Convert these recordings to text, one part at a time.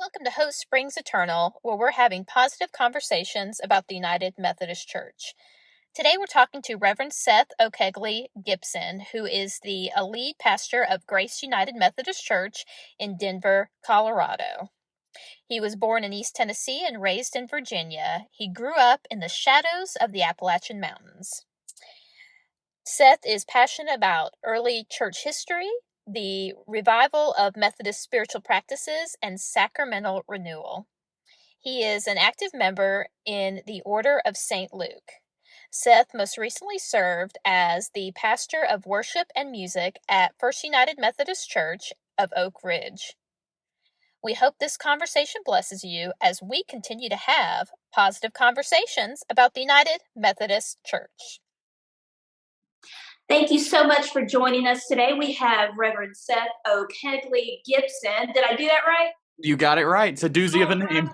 Welcome to Host Springs Eternal, where we're having positive conversations about the United Methodist Church. Today we're talking to Reverend Seth O'Kegley-Gibson, who is the lead pastor of Grace United Methodist Church in Denver, Colorado. He was born in East Tennessee and raised in Virginia. He grew up in the shadows of the Appalachian Mountains. Seth is passionate about early church history, the revival of Methodist spiritual practices, and sacramental renewal. He is an active member in the Order of St. Luke. Seth most recently served as the pastor of worship and music at First United Methodist Church of Oak Ridge. We hope this conversation blesses you as we continue to have positive conversations about the United Methodist Church. Thank you so much for joining us today. We have Reverend Seth O'Kegley-Gibson. Did I do that right? You got it right. It's a doozy of a name.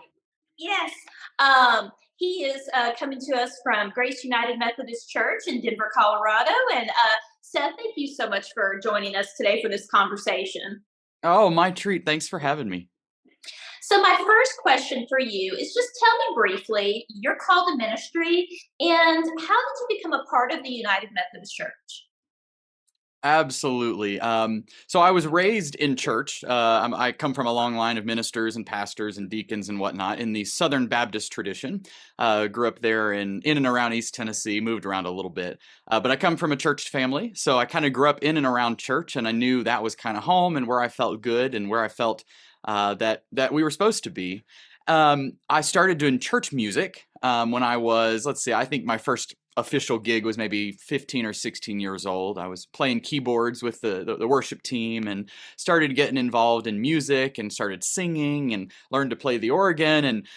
Yes. He is coming to us from Grace United Methodist Church in Denver, Colorado. And Seth, thank you so much for joining us today for this conversation. Oh, my treat. Thanks for having me. So my first question for you is just tell me briefly your call to ministry and how did you become a part of the United Methodist Church? Absolutely. So I was raised in church. I come from a long line of ministers and pastors and deacons and whatnot in the Southern Baptist tradition. Grew up there in and around East Tennessee, moved around a little bit. But I come from a church family, so I kind of grew up in and around church, and I knew that was kind of home and where I felt good and where I felt that we were supposed to be. I started doing church music when I was, I think my first official gig was maybe 15 or 16 years old. I was playing keyboards with the worship team and started getting involved in music and started singing and learned to play the organ. And,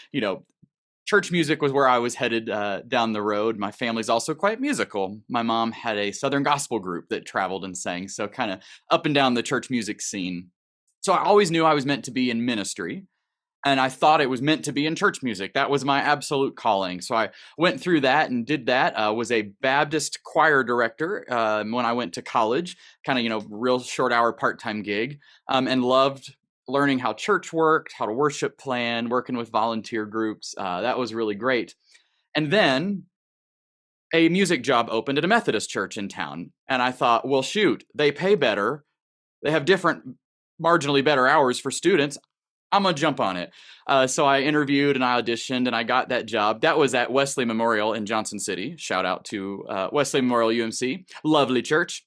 church music was where I was headed down the road. My family's also quite musical. My mom had a Southern gospel group that traveled and sang, so kind of up and down the church music scene. So I always knew I was meant to be in ministry. And I thought it was meant to be in church music. That was my absolute calling. So I went through that and did that. Was a Baptist choir director when I went to college, kind of, real short hour part-time gig, and loved learning how church worked, how to worship plan, working with volunteer groups. That was really great. And then a music job opened at a Methodist church in town. And I thought, well, shoot, they pay better. They have different, marginally better hours for students. I'm going to jump on it. So I interviewed and I auditioned and I got that job. That was at Wesley Memorial in Johnson City. Shout out to Wesley Memorial UMC. Lovely church.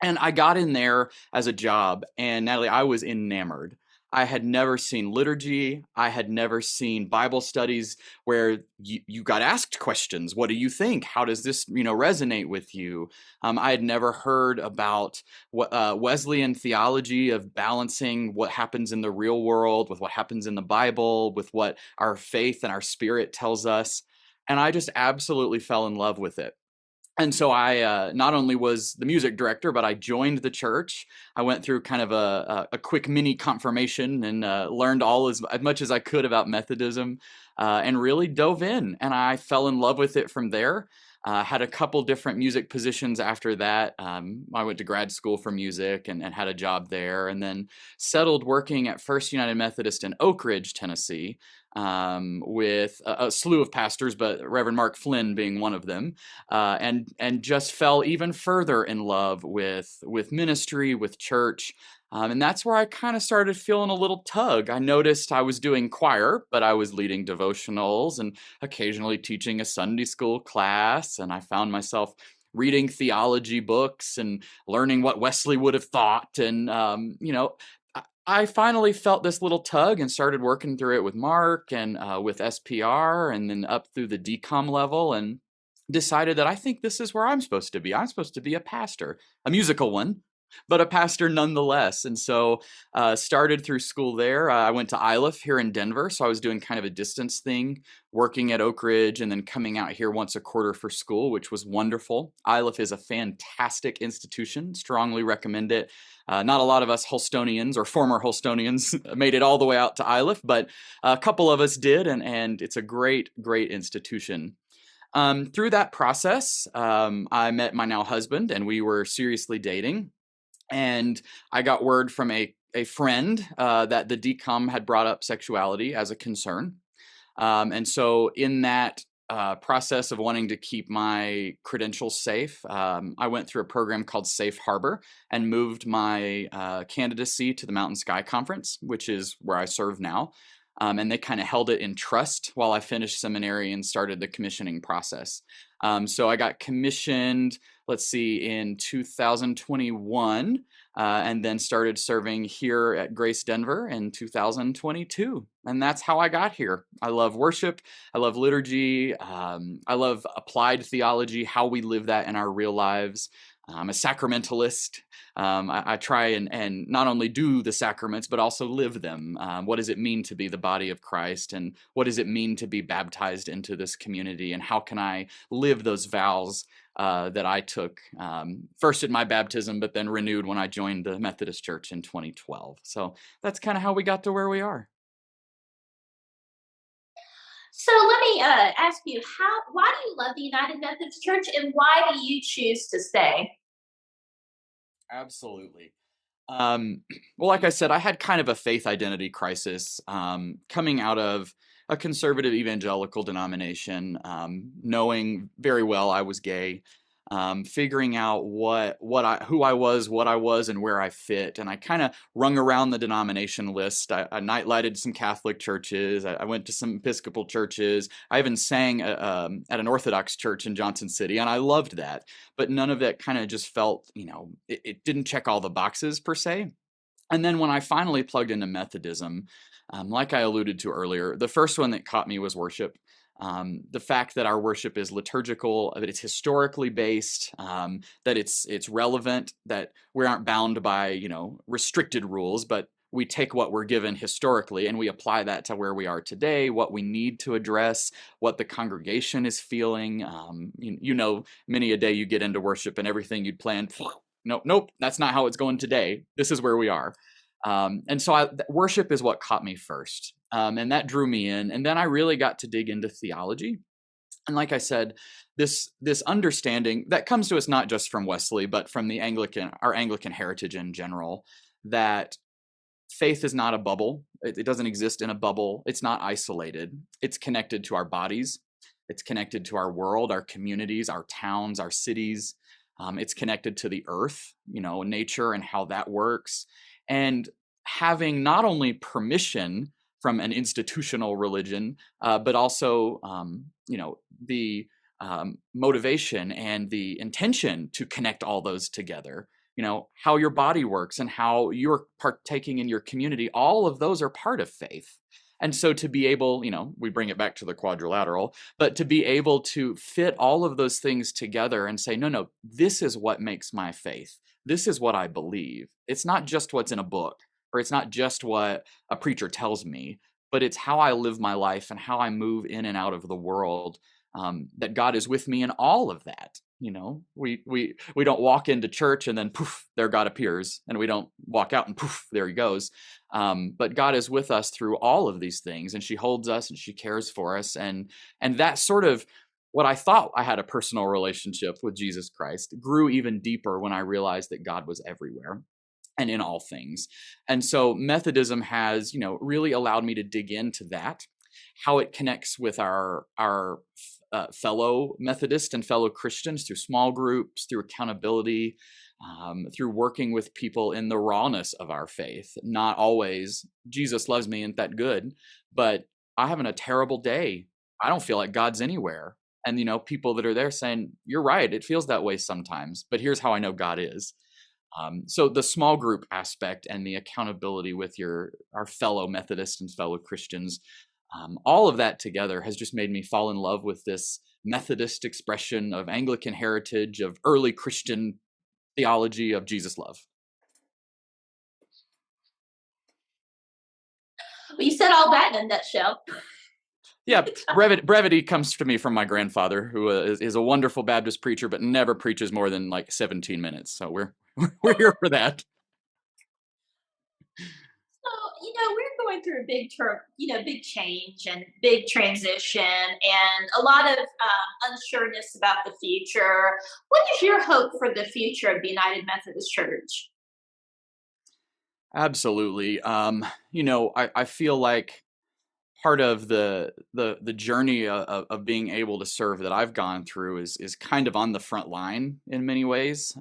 And I got in there as a job. And Natalie, I was enamored. I had never seen liturgy. I had never seen Bible studies where you got asked questions. What do you think? How does this, resonate with you? I had never heard about what Wesleyan theology of balancing what happens in the real world with what happens in the Bible, with what our faith and our spirit tells us. And I just absolutely fell in love with it. And so I not only was the music director, but I joined the church. I went through kind of a quick mini confirmation and learned as much as I could about Methodism and really dove in. And I fell in love with it from there. Had a couple different music positions after that. I went to grad school for music and had a job there, and then settled working at First United Methodist in Oak Ridge, Tennessee, with a slew of pastors, but Reverend Mark Flynn being one of them, and just fell even further in love with ministry, with church. And that's where I kind of started feeling a little tug. I noticed I was doing choir, but I was leading devotionals and occasionally teaching a Sunday school class. And I found myself reading theology books and learning what Wesley would have thought. And, I finally felt this little tug and started working through it with Mark and with SPR and then up through the DCOM level and decided that I think this is where I'm supposed to be. I'm supposed to be a pastor, a musical one, but a pastor nonetheless. And so started through school there. I went to ILF here in Denver. So I was doing kind of a distance thing, working at Oak Ridge and then coming out here once a quarter for school, which was wonderful. ILF is a fantastic institution. Strongly recommend it. Not a lot of us Holstonians or former Holstonians made it all the way out to ILF, but a couple of us did. And it's a great, great institution. Through that process, I met my now husband and we were seriously dating. And I got word from a a friend that the decom had brought up sexuality as a concern. And so in that process of wanting to keep my credentials safe, I went through a program called Safe Harbor and moved my candidacy to the Mountain Sky Conference, which is where I serve now. And they kind of held it in trust while I finished seminary and started the commissioning process. So I got commissioned, let's see, in 2021, and then started serving here at Grace Denver in 2022. And that's how I got here. I love worship. I love liturgy. I love applied theology, how we live that in our real lives. I'm a sacramentalist. I try and not only do the sacraments, but also live them. What does it mean to be the body of Christ? And what does it mean to be baptized into this community? And how can I live those vows that I took first at my baptism, but then renewed when I joined the Methodist Church in 2012. So that's kind of how we got to where we are. So let me ask you, why do you love the United Methodist Church, and why do you choose to stay? Absolutely. Well, like I said, I had kind of a faith identity crisis coming out of a conservative evangelical denomination, knowing very well I was gay, figuring out who I was, what I was, and where I fit. And I kind of rung around the denomination list. I nightlighted some Catholic churches. I went to some Episcopal churches. I even sang at an Orthodox church in Johnson City, and I loved that. But none of it kind of just felt, it didn't check all the boxes per se. And then when I finally plugged into Methodism, like I alluded to earlier, the first one that caught me was worship. The fact that our worship is liturgical, that it's historically based, that it's relevant, that we aren't bound by restricted rules, but we take what we're given historically and we apply that to where we are today, what we need to address, what the congregation is feeling. Many a day you get into worship and everything you'd planned, nope, that's not how it's going today. This is where we are. And so worship is what caught me first. And that drew me in. And then I really got to dig into theology. And like I said, this understanding that comes to us not just from Wesley, but from our Anglican heritage in general, that faith is not a bubble. It doesn't exist in a bubble. It's not isolated. It's connected to our bodies. It's connected to our world, our communities, our towns, our cities. It's connected to the earth, nature and how that works. And having not only permission from an institutional religion, but also, the motivation and the intention to connect all those together. How your body works and how you're partaking in your community, all of those are part of faith. And so to be able, we bring it back to the quadrilateral, but to be able to fit all of those things together and say, no, this is what makes my faith. This is what I believe. It's not just what's in a book, or it's not just what a preacher tells me, but it's how I live my life and how I move in and out of the world, that God is with me in all of that. We don't walk into church and then poof, there God appears, and we don't walk out and poof, there he goes. But God is with us through all of these things, and she holds us and she cares for us. And that sort of what I thought I had a personal relationship with Jesus Christ grew even deeper when I realized that God was everywhere and in all things. And so Methodism has, really allowed me to dig into that, how it connects with our fellow Methodists and fellow Christians through small groups, through accountability, through working with people in the rawness of our faith. Not always, Jesus loves me, isn't that good? But I'm having a terrible day. I don't feel like God's anywhere. And, people that are there saying, you're right, it feels that way sometimes, but here's how I know God is. So the small group aspect and the accountability with our fellow Methodists and fellow Christians, all of that together has just made me fall in love with this Methodist expression of Anglican heritage, of early Christian theology of Jesus love. Well, you said all that in a nutshell. Yeah, brevity comes to me from my grandfather, who is a wonderful Baptist preacher, but never preaches more than like 17 minutes. So we're here for that. So, we're going through a big change and big transition, and a lot of unsureness about the future. What is your hope for the future of the United Methodist Church? Absolutely. I feel like part of the journey of being able to serve that I've gone through is kind of on the front line in many ways.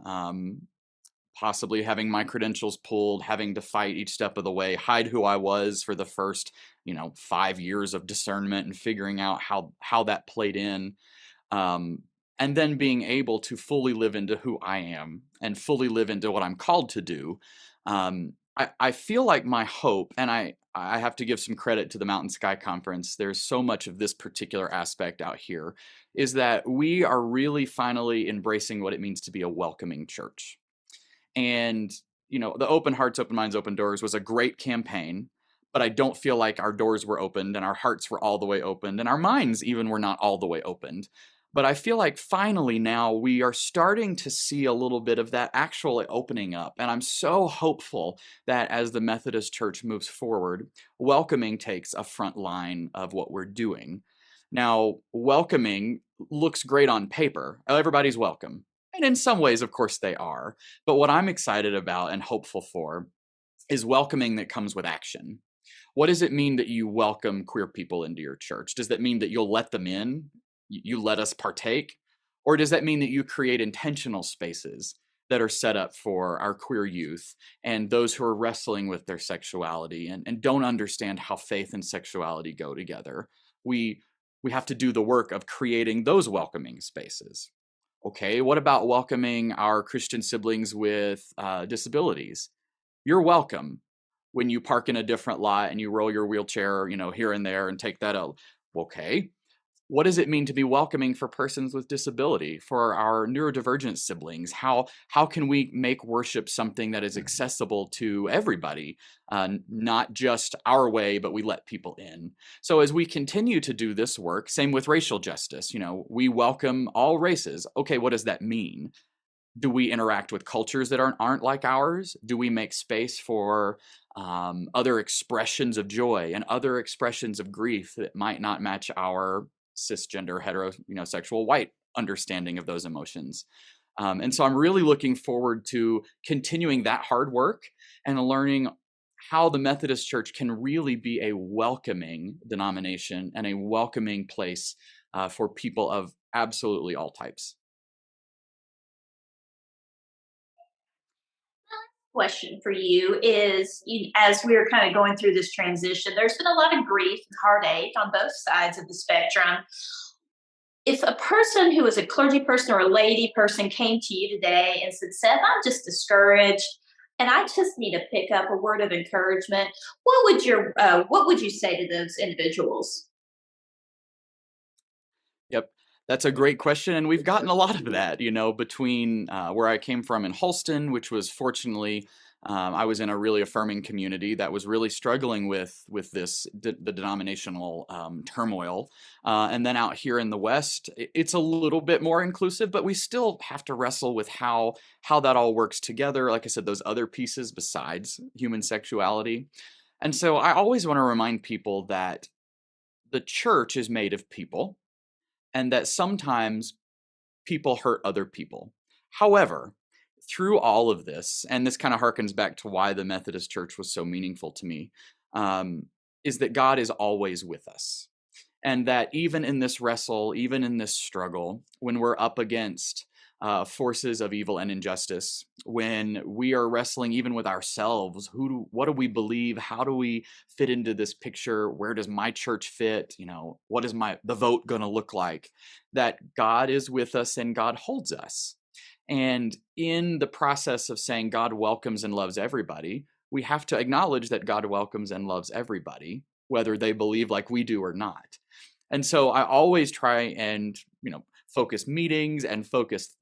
Possibly having my credentials pulled, having to fight each step of the way, hide who I was for the first, 5 years of discernment and figuring out how that played in. Um, and then being able to fully live into who I am and fully live into what I'm called to do. I feel like my hope, and I have to give some credit to the Mountain Sky Conference. There's so much of this particular aspect out here, is that we are really finally embracing what it means to be a welcoming church. And, the Open Hearts, Open Minds, Open Doors was a great campaign, but I don't feel like our doors were opened and our hearts were all the way opened and our minds even were not all the way opened. But I feel like finally now we are starting to see a little bit of that actually opening up. And I'm so hopeful that as the Methodist Church moves forward, welcoming takes a front line of what we're doing. Now, welcoming looks great on paper. Everybody's welcome. And in some ways, of course, they are. But what I'm excited about and hopeful for is welcoming that comes with action. What does it mean that you welcome queer people into your church? Does that mean that you'll let them in? You let us partake? Or does that mean that you create intentional spaces that are set up for our queer youth and those who are wrestling with their sexuality and don't understand how faith and sexuality go together? We we have to do the work of creating those welcoming spaces. Okay, what about welcoming our Christian siblings with disabilities? You're welcome when you park in a different lot and you roll your wheelchair, here and there and take that out. Okay, what does it mean to be welcoming for persons with disability, for our neurodivergent siblings? How can we make worship something that is accessible to everybody, not just our way, but we let people in? So as we continue to do this work, same with racial justice, we welcome all races. Okay, what does that mean? Do we interact with cultures that aren't like ours? Do we make space for other expressions of joy and other expressions of grief that might not match our cisgender heterosexual white understanding of those emotions? And so I'm really looking forward to continuing that hard work and learning how the Methodist Church can really be a welcoming denomination and a welcoming place for people of absolutely all types. Question for you is, as we're kind of going through this transition, there's been a lot of grief and heartache on both sides of the spectrum. If a person who is a clergy person or a lady person came to you today and said, Seth, I'm just discouraged and I just need to pick up a word of encouragement, what would you say to those individuals? Yep. That's a great question. And we've gotten a lot of that, between where I came from in Holston, which was fortunately, I was in a really affirming community that was really struggling with the denominational turmoil. And then out here in the West, it's a little bit more inclusive, but we still have to wrestle with how that all works together. Like I said, those other pieces besides human sexuality. And so I always want to remind people that the church is made of people and that sometimes people hurt other people. However, through all of this, and this kind of harkens back to why the Methodist Church was so meaningful to me, um, is that God is always with us. And that even in this wrestle, even in this struggle, when we're up against forces of evil and injustice, when we are wrestling even with ourselves, what do we believe? How do we fit into this picture? Where does my church fit? What is the vote going to look like? That God is with us and God holds us. And in the process of saying God welcomes and loves everybody, we have to acknowledge that God welcomes and loves everybody, whether they believe like we do or not. And so I always try and, focus meetings and focus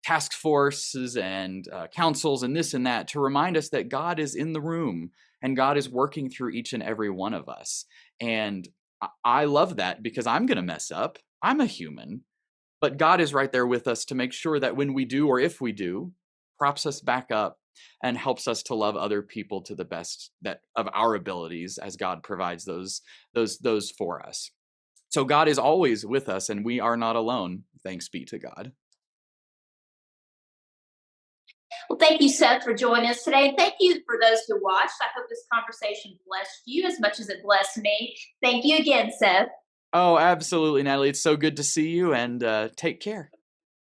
task forces and councils and this and that to remind us that God is in the room and God is working through each and every one of us. And I love that because I'm going to mess up. I'm a human, but God is right there with us to make sure that when we do, or if we do, props us back up and helps us to love other people to the best that of our abilities as God provides those for us. So God is always with us and we are not alone. Thanks be to God. Well, thank you, Seth, for joining us today. And thank you for those who watched. I hope this conversation blessed you as much as it blessed me. Thank you again, Seth. Oh, absolutely, Natalie. It's so good to see you, and take care.